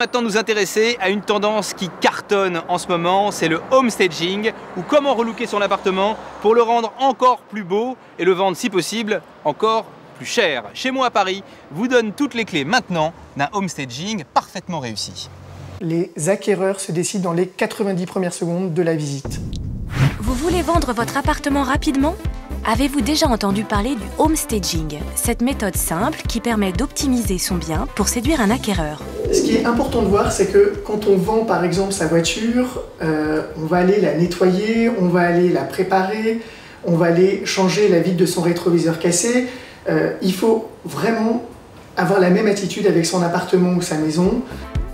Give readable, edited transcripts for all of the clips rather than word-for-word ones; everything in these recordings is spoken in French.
Maintenant nous intéresser à une tendance qui cartonne en ce moment, c'est le home staging, ou comment relooker son appartement pour le rendre encore plus beau et le vendre si possible encore plus cher. Chez moi à Paris vous donne toutes les clés maintenant d'un home staging parfaitement réussi. Les acquéreurs se décident dans les 90 premières secondes de la visite. Vous voulez vendre votre appartement rapidement ? Avez-vous déjà entendu parler du home staging, cette méthode simple qui permet d'optimiser son bien pour séduire un acquéreur? Ce qui est important de voir, c'est que quand on vend par exemple sa voiture, on va aller la nettoyer, on va aller la préparer, on va aller changer la vitre de son rétroviseur cassé. Il faut vraiment avoir la même attitude avec son appartement ou sa maison.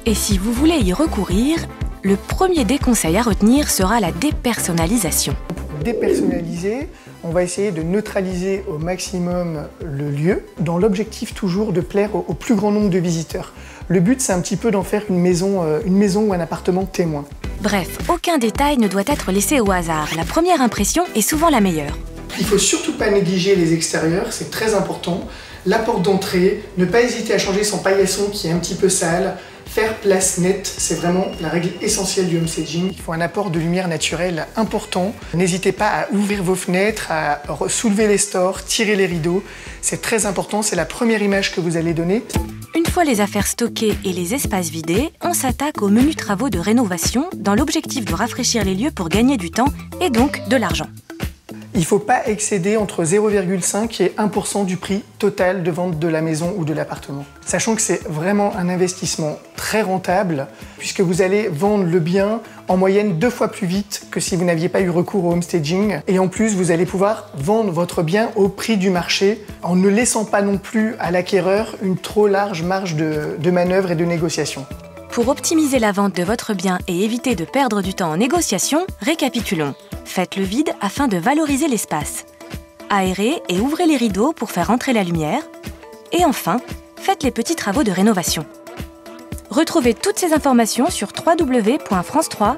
Et si vous voulez y recourir, le premier des conseils à retenir sera la dépersonnalisation. Pour dépersonnaliser, on va essayer de neutraliser au maximum le lieu, dans l'objectif toujours de plaire au plus grand nombre de visiteurs. Le but, c'est un petit peu d'en faire une maison ou un appartement témoin. Bref, aucun détail ne doit être laissé au hasard. La première impression est souvent la meilleure. Il ne faut surtout pas négliger les extérieurs, c'est très important. La porte d'entrée, ne pas hésiter à changer son paillasson qui est un petit peu sale. Faire place nette, c'est vraiment la règle essentielle du home staging. Il faut un apport de lumière naturelle important. N'hésitez pas à ouvrir vos fenêtres, à soulever les stores, tirer les rideaux. C'est très important, c'est la première image que vous allez donner. Une fois les affaires stockées et les espaces vidés, on s'attaque aux menus travaux de rénovation dans l'objectif de rafraîchir les lieux pour gagner du temps et donc de l'argent. Il ne faut pas excéder entre 0,5 et 1% du prix total de vente de la maison ou de l'appartement. Sachant que c'est vraiment un investissement très rentable puisque vous allez vendre le bien en moyenne 2 fois plus vite que si vous n'aviez pas eu recours au home staging. Et en plus, vous allez pouvoir vendre votre bien au prix du marché en ne laissant pas non plus à l'acquéreur une trop large marge de manœuvre et de négociation. Pour optimiser la vente de votre bien et éviter de perdre du temps en négociation, récapitulons. Faites le vide afin de valoriser l'espace. Aérez et ouvrez les rideaux pour faire entrer la lumière. Et enfin, faites les petits travaux de rénovation. Retrouvez toutes ces informations sur www.france3.fr.